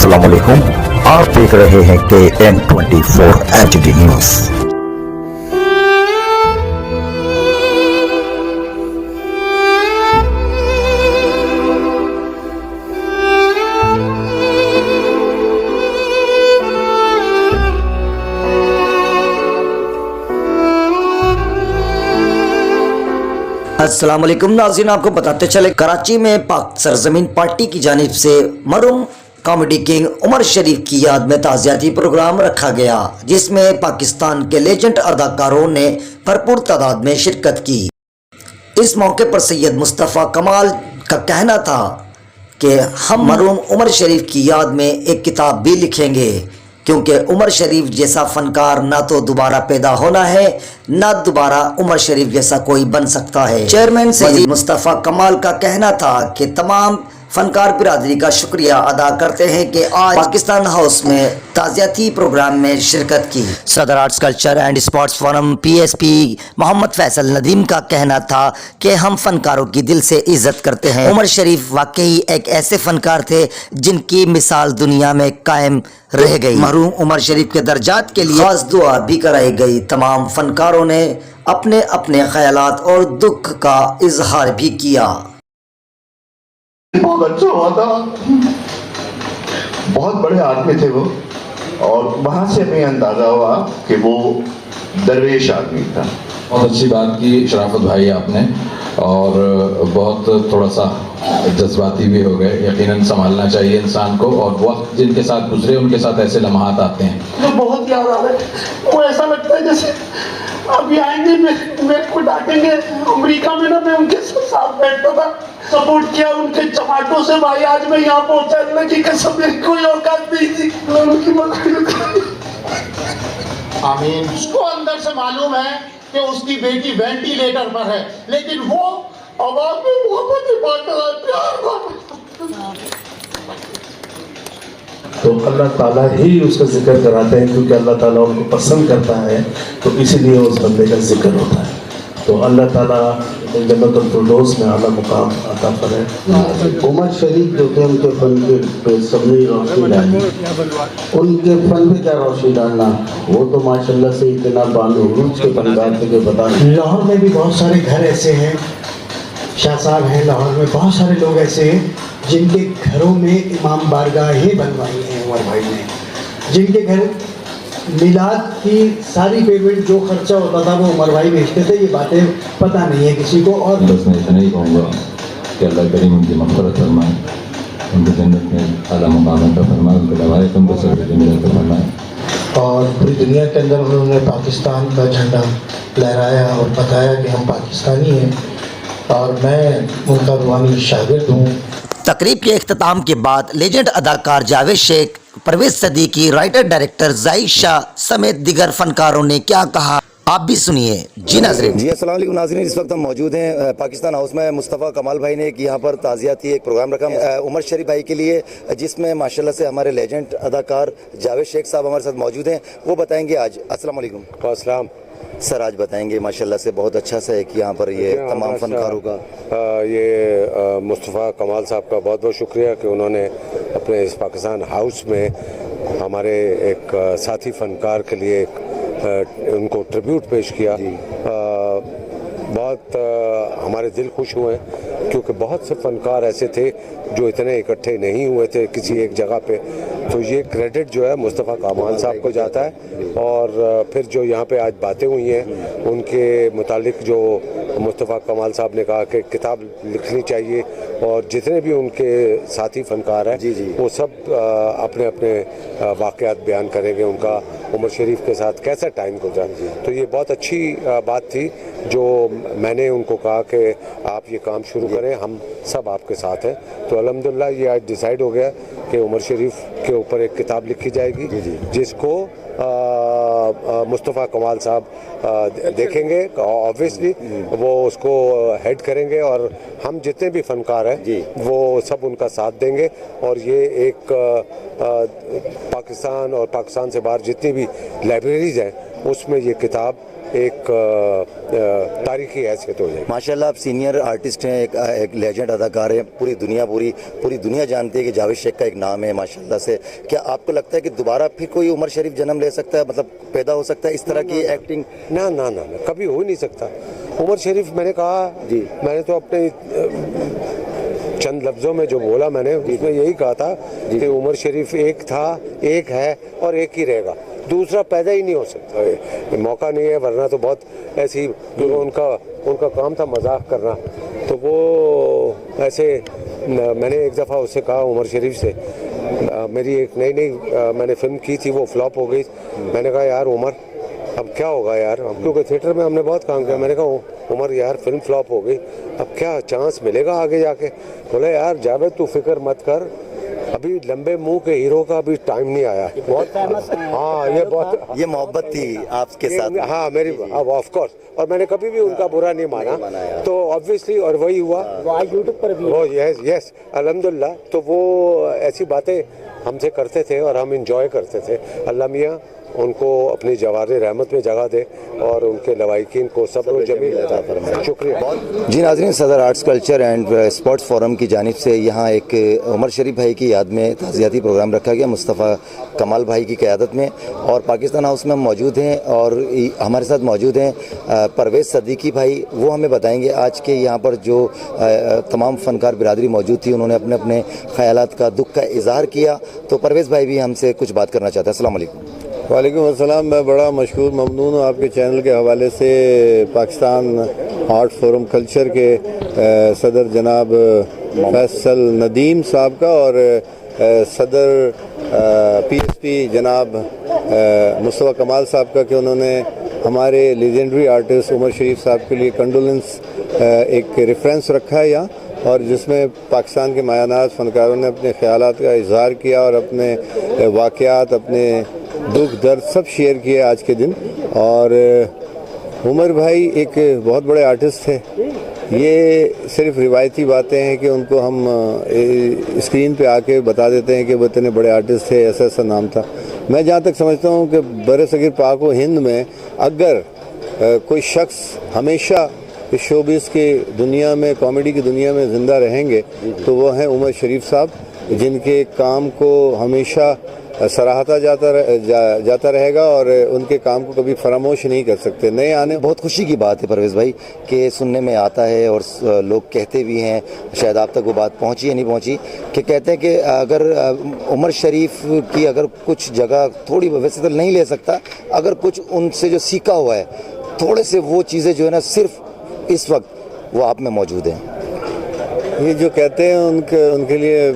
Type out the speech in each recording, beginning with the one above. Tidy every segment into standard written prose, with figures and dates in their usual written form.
अस्सलाम वालेकुम। आप देख रहे हैं KN24 HD न्यूज़। अस्सलाम वालेकुम नाज़रीन, आपको बताते चले कराची में पाक सरजमीन पार्टी की जानिब से मरहूम कॉमेडी किंग उमर शरीफ की याद में ताज़ियाती प्रोग्राम रखा गया, जिसमें पाकिस्तान के लेजेंड अदाकारों ने भरपूर तादाद में शिरकत की। इस मौके पर सैयद मुस्तफ़ा कमाल का कहना था कि हम मरहूम उमर शरीफ की याद में एक किताब भी लिखेंगे, क्योंकि उमर शरीफ जैसा फनकार ना तो दोबारा पैदा होना है, ना दोबारा उमर शरीफ जैसा कोई बन सकता है। चेयरमैन सैयद मुस्तफ़ा कमाल का कहना था कि तमाम फनकार बिरादरी का शुक्रिया अदा करते हैं कि आज पाकिस्तान हाउस में ताज़ियाती प्रोग्राम में शिरकत की। सदर arts culture and sports forum PSP Mohammad Faisal Nadeem का कहना था कि हम फनकारों की दिल से इज्जत करते हैं। उमर शरीफ वाकई एक ऐसे फनकार थे जिनकी मिसाल दुनिया में कायम रह गई। मरहूम उमर शरीफ के दर्जात के लिए खास दुआ भी कराई गई। तमाम फनकारों ने अपने अपने ख्यालात और दुख का इजहार भी किया। बहुत अच्छा हुआ था, बहुत बड़े आदमी थे वो, और वहां से हमें अंदाजा हुआ कि वो दरवेश आदमी था। बहुत अच्छी बात की शराफत भाई आपने, और बहुत थोड़ा सा जज्बाती भी हो गए। यकीनन संभालना चाहिए इंसान को, और वक्त जिनके साथ गुजरे उनके साथ ऐसे लम्हात आते हैं। तो बहुत याद आ रहा है, वो ऐसा लगता है जैसे अभी आएंगे मेरे को डांटेंगे। अमेरिका में ना मैं उनके साथ बैठता था, सपोर्ट किया उनके टमाटो से। भाई आज मैं यहाँ पहुंचा, अल्लाह की कसम मेरी कोई औकात नहीं थी उनकी आमीन। उसको अंदर से मालूम है कि उसकी बेटी वेंटिलेटर पर है, लेकिन वो आवाज में मोहब्बत ही बांट रहा है, प्यार बांट रहा है। तो अल्लाह ताला ही उसका जिक्र कराते हैं, क्योंकि अल्लाह ताला उनको पसंद करता है, तो इसीलिए उस बंदे का जिक्र होता है। तो अल्लाह ताला जन्नतुल फिरदौस में आला मुकाम अता फरमाए। उमर शरीफ जो थे उनके फन पे सबने रोशनी डाली, उनके फन पे क्या रोशनी डालना, वो तो माशाल्लाह से इतना बानूरूज के फनकार थे कि बता। लाहौर में भी बहुत सारे घर ऐसे हैं, शाह साहब हैं, लाहौर में बहुत सारे लोग ऐसे हैं जिनके घरों में इमाम बारगाहें बनवाई हैं उमर भाई ने, जिनके घर मिलाद की सारी पेमेंट जो खर्चा होता था वो उमर भाई भेजते थे। ये बातें पता नहीं है किसी को। और बस मैं इतना ही कहूँगा कि अल्लाह करीम उनकी मग़फ़िरत फरमाए, उनके जन्नत में आला मुक़ाम अता फरमाए, उनके लवाहिक़ को सब जन्नत अता फरमाए। और पूरी दुनिया के अंदर उन्होंने पाकिस्तान का झंडा लहराया और बताया कि हम पाकिस्तानी हैं, और मैं उनका रूहानी शागिर्द हूँ। तकरीब के इख्तिताम के बाद लेजेंड अदाकार जावेद शेख, परवेज सदीकी, राइटर डायरेक्टर जाहिद शाह समेत दिगर फनकारों ने क्या कहा, आप भी सुनिए। जी नाज़रीन। जी अस्सलाम वालेकुम नाज़रीन, इस वक्त हम मौजूद हैं पाकिस्तान हाउस में। मुस्तफ़ा कमाल भाई ने एक यहाँ पर ताज़ियाती एक प्रोग्राम रखा उमर शरीफ भाई के लिए, जिसमें माशाल्लाह से हमारे लेजेंड अदाकार जावेद शेख साहब हमारे साथ मौजूद हैं। वो बताएंगे आज। अस्सलाम वालेकुम। अस्सलाम सर, आज बताएंगे माशाल्लाह से बहुत अच्छा सा है कि यहाँ पर ये तमाम फनकारों का ये मुस्तफ़ा कमाल साहब का बहुत बहुत शुक्रिया कि उन्होंने अपने इस पाकिस्तान हाउस में हमारे एक साथी फनकार के लिए उनको ट्रिब्यूट पेश किया। बहुत हमारे दिल खुश हुए, क्योंकि बहुत से फनकार ऐसे थे जो इतने इकट्ठे नहीं हुए थे किसी एक जगह पे। तो ये क्रेडिट जो है मुस्तफ़ा कमाल साहब को जाता है। और फिर जो यहाँ पे आज बातें हुई हैं उनके मुतालिक, जो मुस्तफ़ा कमाल साहब ने कहा कि किताब लिखनी चाहिए, और जितने भी उनके साथी फनकार हैं वो सब अपने अपने वाक़यात बयान करेंगे, उनका उमर शरीफ के साथ कैसा टाइम गुजरा। तो ये बहुत अच्छी बात थी जो मैंने उनको कहा कि आप ये काम शुरू करें, हम सब आपके साथ हैं। तो अल्हम्दुलिल्लाह ये आज डिसाइड हो गया कि उमर शरीफ के ऊपर एक किताब लिखी जाएगी, जिसको मुस्तफ़ा कमाल साहब देखेंगे। ऑब्वियसली वो उसको हेड करेंगे, और हम जितने भी फनकार हैं वो सब उनका साथ देंगे। और ये एक पाकिस्तान और पाकिस्तान से बाहर जितनी भी लाइब्रेरीज़ हैं उसमें ये किताब एक तारीखी हैसियत हो जाएगी। माशाल्लाह आप सीनियर आर्टिस्ट हैं, एक लेजेंड अदाकार हैं, पूरी दुनिया जानती है कि जावेद शेख का एक नाम है माशाल्लाह से। क्या आपको लगता है कि दोबारा फिर कोई उमर शरीफ जन्म ले सकता है, मतलब पैदा हो सकता है इस तरह की एक्टिंग? ना ना ना ना, कभी हो ही नहीं सकता। उमर शरीफ मैंने कहा जी, मैंने तो अपने चंद लफ्ज़ों में जो बोला मैंने उसमें यही कहा था कि उमर शरीफ एक था, एक है और एक ही रहेगा, दूसरा पैदा ही नहीं हो सकता। मौका नहीं है, वरना तो बहुत ऐसी उनका काम था मजाक करना। तो वो ऐसे मैंने एक दफ़ा उससे कहा उमर शरीफ से, मेरी एक नई मैंने फिल्म की थी, वो फ्लॉप हो गई। मैंने कहा यार उमर अब क्या होगा यार, अब क्योंकि थिएटर में हमने बहुत काम किया। मैंने कहा उमर यार फिल्म फ्लॉप हो गई, अब क्या चांस मिलेगा आगे जाके? बोले यार जावेद तू फिक्र मत कर, अभी लंबे मुंह के हीरो का अभी टाइम नहीं आया। बहुत हाँ, ये मोहब्बत थी आपके साथ। हाँ मेरी, अब ऑफ कोर्स, और मैंने कभी भी उनका बुरा नहीं माना, तो ऑब्वियसली, और वही हुआ। वो आज यूट्यूब पर भी, यस अल्हम्दुलिल्लाह। तो वो ऐसी बातें हमसे करते थे और हम इंजॉय करते थे। अल्लाह मियाँ उनको अपनी जवार रहमत में जगह दे और उनके लवाइकीन को सब्र जमील अता फरमाए। शुक्रिया। जी नाज़रीन, सदर arts culture and sports forum की जानिब से यहाँ एक उमर शरीफ भाई की याद में ताज़ियाती प्रोग्राम रखा गया मुस्तफ़ा कमाल भाई की क़यादत में, और पाकिस्तान हाउस में हम मौजूद हैं और हमारे साथ मौजूद हैं परवेज़ सदीकी भाई। वो हमें बताएंगे आज के यहाँ पर जो तमाम फ़नकार बिरादरी मौजूद थी, उन्होंने अपने अपने ख़यालात का, दुख का इज़हार किया। तो परवेज़ भाई भी हमसे कुछ बात करना चाहते हैं। अस्सलाम वालेकुम। वालेकुम अस्सलाम। मैं बड़ा मशहूर ममनून हूँ आपके चैनल के हवाले से। पाकिस्तान आर्ट फोरम कल्चर के सदर जनाब फैसल नदीम साहब का और सदर PSP जनाब मुस्तफ़ा कमाल साहब का कि उन्होंने हमारे लेजेंडरी आर्टिस्ट उमर शरीफ साहब के लिए कंडोलेंस एक रेफरेंस रखा है यहाँ, और जिसमें पाकिस्तान के मायानाज़ फ़नकारों ने अपने ख़यालात का इज़हार किया और अपने वाक़यात, अपने दुख दर्द सब शेयर किए आज के दिन। और उमर भाई एक बहुत बड़े आर्टिस्ट थे। ये सिर्फ रिवायती बातें हैं कि उनको हम स्क्रीन पे आके बता देते हैं कि वो इतने बड़े आर्टिस्ट थे, ऐसा ऐसा नाम था। मैं जहाँ तक समझता हूँ कि बरसगीर पाक व हिंद में अगर कोई शख्स हमेशा इस शोबिस की दुनिया में, कॉमेडी की दुनिया में ज़िंदा रहेंगे तो वो हैं उमर शरीफ साहब, जिनके काम को हमेशा सराहता जाता रहेगा और उनके काम को कभी फरामोश नहीं कर सकते। नए आने बहुत खुशी की बात है परवेज़ भाई कि सुनने में आता है और लोग कहते भी हैं, शायद आप तक वो बात पहुंची या नहीं पहुंची, कि कहते हैं कि अगर उमर शरीफ की अगर कुछ जगह थोड़ी, वैसे तो नहीं ले सकता, अगर कुछ उनसे जो सीखा हुआ है थोड़े से, वो चीज़ें जो है ना सिर्फ इस वक्त वो आप में मौजूद हैं। ये जो कहते हैं उनके लिए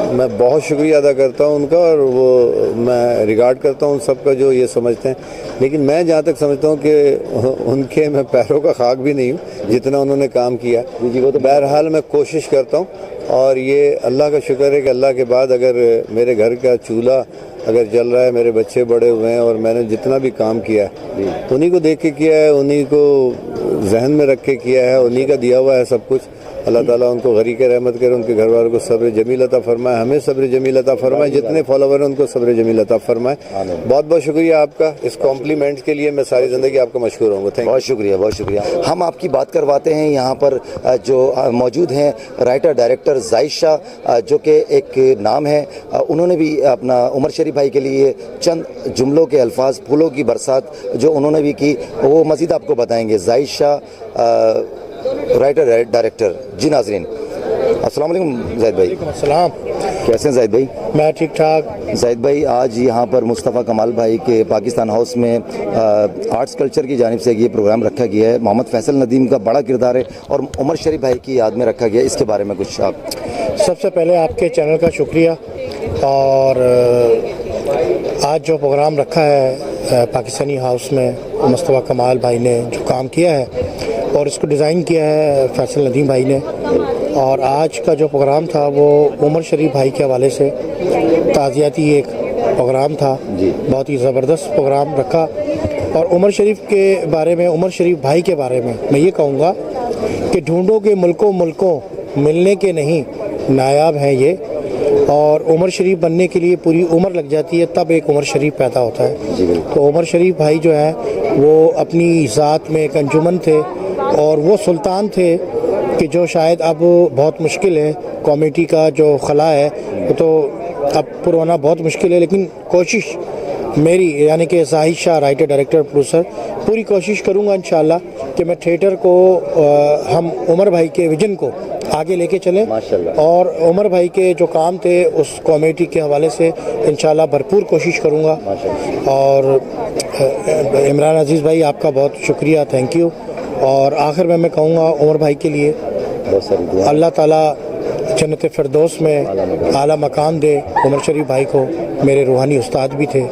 मैं बहुत शुक्रिया अदा करता हूँ उनका, और वो मैं रिगार्ड करता हूँ उन सब का जो ये समझते हैं। लेकिन मैं जहाँ तक समझता हूँ कि उनके मैं पैरों का खाक भी नहीं हूँ जितना उन्होंने काम किया। तो बहरहाल मैं कोशिश करता हूँ, और ये अल्लाह का शुक्र है कि अल्लाह के बाद अगर मेरे घर का चूल्हा अगर जल रहा है, मेरे बच्चे बड़े हुए हैं, और मैंने जितना भी काम किया है उन्हीं को देख के किया है, उन्हीं को जहन में रख के किया है, उन्हीं का दिया हुआ है सब कुछ। अल्लाह ताला उनको गरीक रहमत करे, उनके घर वालों को सब्र जमील अता फरमाए, हमें सब्र जमील अता फरमाए, जितने फॉलोवर हैं उनको सब्र जमील अता फरमाए। बहुत बहुत शुक्रिया आपका इस कॉम्प्लीमेंट के लिए, मैं सारी ज़िंदगी आपका मशहूर हूँ। Thank you. बहुत शुक्रिया, बहुत शुक्रिया। हम आपकी बात करवाते हैं यहाँ पर जो मौजूद हैं राइटर डायरेक्टर जाहिद शाह, जो कि एक नाम है। उन्होंने भी अपना उमर शरीफ भाई के लिए चंद जुमलों के अल्फाज, फूलों की बरसात जो उन्होंने भी की, वो मज़ीद आपको बताएंगे। Zahid Shah writer director. जी नाज़रीन, अस्सलाम वालेकुम जाहिद भाई। अस्सलाम। कैसे हैं जाहिद भाई? मैं ठीक ठाक। जाहिद भाई, आज यहाँ पर मुस्तफ़ा कमाल भाई के पाकिस्तान हाउस में आर्ट्स कल्चर की जानिब से ये प्रोग्राम रखा गया है। मोहम्मद फैसल नदीम का बड़ा किरदार है और उमर शरीफ भाई की याद में रखा गया, इसके बारे में कुछ आप? सबसे पहले आपके चैनल का शुक्रिया, और आज जो प्रोग्राम रखा है पाकिस्तानी हाउस में मुस्तफ़ा कमाल भाई ने जो काम किया है और इसको डिज़ाइन किया है फैसल नदीम भाई ने, और आज का जो प्रोग्राम था वो उमर शरीफ भाई के हवाले से ताज़ियाती एक प्रोग्राम था। बहुत ही ज़बरदस्त प्रोग्राम रखा, और उमर शरीफ के बारे में, उमर शरीफ भाई के बारे में मैं ये कहूँगा कि ढूंढो के मुल्कों मुल्कों मिलने के नहीं नायाब हैं ये, और उमर शरीफ बनने के लिए पूरी उम्र लग जाती है, तब एक उमर शरीफ पैदा होता है। तो उमर शरीफ भाई जो है वो अपनी ज़ात में एक अंजुमन थे और वो सुल्तान थे कि जो शायद अब बहुत मुश्किल है, कॉमेडी का जो खला है वो तो अब पुराना बहुत मुश्किल है, लेकिन कोशिश मेरी यानी कि Zahid Shah writer director producer पूरी कोशिश करूंगा इंशाल्लाह कि मैं थिएटर को हम उमर भाई के विजन को आगे लेके चलें और उमर भाई के जो काम थे उस कॉमेडी के हवाले से इंशाल्लाह भरपूर कोशिश करूंगा। और इमरान अजीज़ भाई आपका बहुत शुक्रिया, थैंक यू। और आखिर में मैं कहूँगा उमर भाई के लिए अल्लाह ताला जन्नत फिरदौस में आला मकाम दे। उमर शरीफ भाई को मेरे रूहानी उस्ताद भी थे।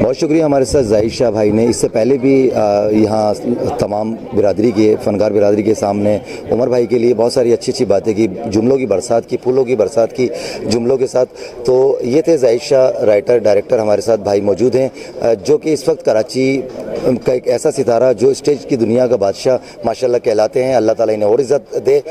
बहुत शुक्रिया। हमारे साथ जाहिद शाह भाई ने इससे पहले भी यहाँ तमाम बिरादरी के फ़नकार बिरादरी के सामने उमर भाई के लिए बहुत सारी अच्छी अच्छी बातें की, जुमलों की बरसात की, फूलों की बरसात की जुमलों के साथ। तो ये थे जाहिद शाह राइटर डायरेक्टर हमारे साथ भाई मौजूद हैं, जो कि इस वक्त कराची का एक ऐसा सितारा जो स्टेज की दुनिया का बादशाह माशाल्लाह कहलाते हैं। अल्लाह ताला इन्हें और इज़्ज़त दे।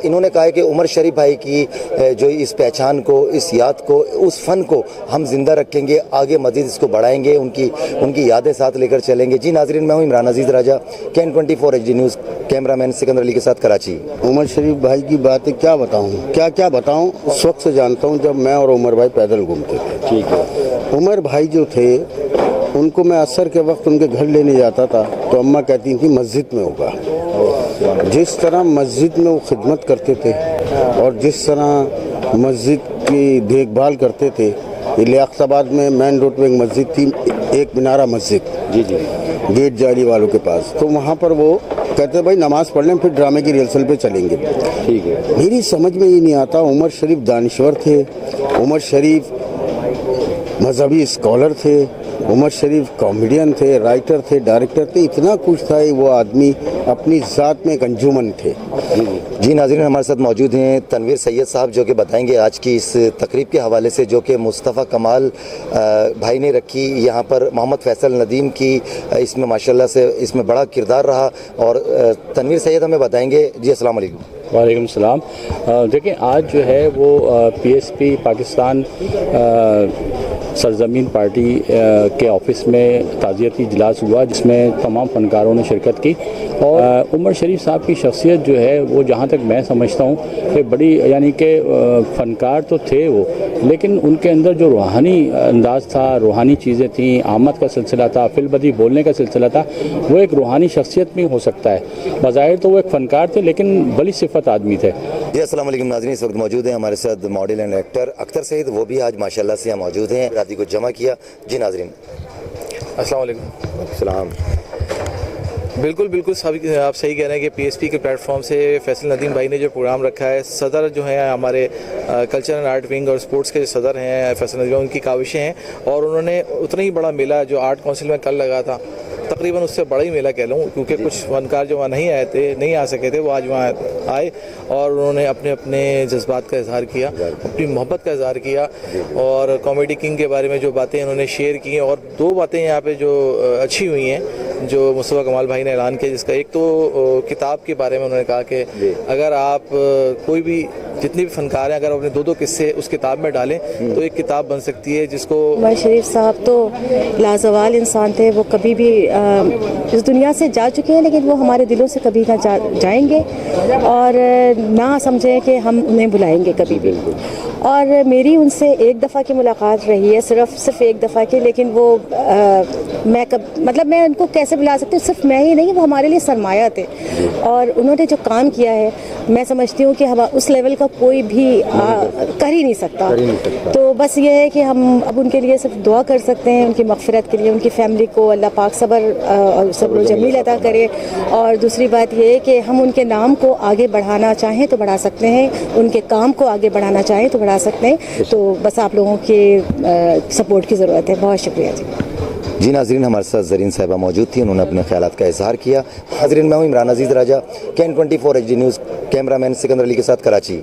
इन्होंने कहा है कि उमर शरीफ भाई की जो इस पहचान को, इस याद को, उस फ़न को हम जिंदा रखेंगे, आगे मज़ीद इसको बढ़ाएंगे, उनकी यादें साथ लेकर चलेंगे। जी नाज़रीन, मैं हूँ Imran Aziz Raja, Can 24 HD news, cameraman Sikandar Ali के साथ कराची। उमर शरीफ भाई की बातें क्या बताऊँ, क्या बताऊँ। उस वक्त से जानता हूँ जब मैं और उमर भाई पैदल घूमते थे। ठीक है। उमर भाई जो थे उनको मैं असर के वक्त उनके घर लेने जाता था तो अम्मा कहती थी मस्जिद में होगा। जिस तरह मस्जिद में वो खिदमत करते थे और जिस तरह मस्जिद की देखभाल करते थे, लियाकताबाद में मेन रोड पे एक मस्जिद थी, एक मिनारा मस्जिद, जी गेट जाली वालों के पास, तो वहाँ पर वो कहते भाई नमाज पढ़ लें फिर ड्रामे की रिहर्सल पे चलेंगे। ठीक है। मेरी समझ में ये नहीं आता, उमर शरीफ दानिश्वर थे, उमर शरीफ मजहबी स्कॉलर थे, उमर शरीफ कॉमेडियन थे, राइटर थे, डायरेक्टर थे, इतना कुछ था। वो आदमी अपनी ज़ात में एक अंजुमन थे। जी नाज़रीन, हमारे साथ मौजूद हैं तनवीर सैयद साहब, जो कि बताएंगे आज की इस तकरीब के हवाले से जो कि मुस्तफ़ा कमाल भाई ने रखी। यहाँ पर मोहम्मद फैसल नदीम की इसमें माशाल्लाह से इसमें बड़ा किरदार रहा। और तनवीर सैयद हमें बताएंगे। जी अस्सलाम वालेकुम। वालेकुम सलाम। देखिए आज जो है वो PSP पाकिस्तान सरजमीन पार्टी के ऑफिस में ताज़ियती इजलास हुआ, जिसमें तमाम फ़नकारों ने शिरकत की। और उमर शरीफ साहब की शख्सियत जो है वो जहाँ तक मैं समझता हूँ कि बड़ी यानी कि फ़नकार तो थे वो, लेकिन उनके अंदर जो रूहानी अंदाज़ था, रूहानी चीज़ें थीं, आमद का सिलसिला था, फिलबदी बोलने का सिलसिला था, वो एक रूहानी शख्सियत भी हो सकता है। बज़ाहिर तो वो एक फ़नकार थे लेकिन बड़ी सिफत आदमी थे। जी अस्सलाम वालेकुम नाज़रीन, इस वक्त मौजूद हैं हमारे साथ model and actor Akhtar Saeed, वो भी आज माशाल्लाह से यहाँ मौजूद हैं, राती को जमा किया। जी नाज़रीन अस्सलाम वालेकुम। सलाम। बिल्कुल आप सही कह रहे हैं कि PSP के प्लेटफॉर्म से फैसल नदीम भाई ने जो प्रोग्राम रखा है, सदर जो है हमारे कल्चर एंड आर्ट विंग और स्पोर्ट्स के सदर हैं फैसल नदीम, उनकी काविशें हैं और उन्होंने उतना ही बड़ा मेला जो आर्ट काउंसिल में कल लगा था, तकरीबन उससे बड़ा ही मेला कह लूँ, क्योंकि कुछ फनकार जो वहाँ नहीं आ सके थे वो आज वहाँ आए और उन्होंने अपने अपने जज्बात का इजहार किया, अपनी मोहब्बत का इजहार किया और कॉमेडी किंग के बारे में जो बातें उन्होंने शेयर की। और दो बातें यहाँ पे जो अच्छी हुई हैं जो मुस्तफ़ा कमाल भाई ने ऐलान किया, जिसका एक तो किताब के बारे में उन्होंने कहा कि अगर आप कोई भी जितने भी फनकार हैं अगर अपने दो किस्से उस किताब में डालें तो एक किताब बन सकती है। जिसको उमर शरीफ साहब तो लाजवाल इंसान थे, वो कभी भी इस दुनिया से जा चुके हैं लेकिन वो हमारे दिलों से कभी ना जाएंगे और ना समझें कि हम उन्हें बुलाएंगे कभी भी। और मेरी उनसे एक दफ़ा की मुलाकात रही है, सिर्फ एक दफ़ा की, लेकिन वो मैं उनको कैसे बुला सकती हूँ, सिर्फ मैं ही नहीं, वो हमारे लिए सरमाया थे और उन्होंने जो काम किया है मैं समझती हूँ कि हम उस लेवल का कोई भी कर ही नहीं सकता। तो बस ये है कि हम अब उनके लिए सिर्फ दुआ कर सकते हैं, उनकी मग़फ़िरत के लिए, उनकी फ़ैमिली को अल्लाह पाक सब्र जमील अता करे। और दूसरी बात ये है कि हम उनके नाम को आगे बढ़ाना चाहें तो बढ़ा सकते हैं, उनके काम को आगे बढ़ाना चाहें तो बढ़ा सकते हैं। तो बस आप लोगों के सपोर्ट की ज़रूरत है। बहुत शुक्रिया जी। जी नाज़रीन, हमारे साथ ज़रीन साहिबा मौजूद थी, उन्होंने अपने ख्यालात का इजहार किया। नाज़रीन, मैं हूँ Imran Aziz Raja, Can 24 HD news, cameraman Sikandar Ali के साथ कराची।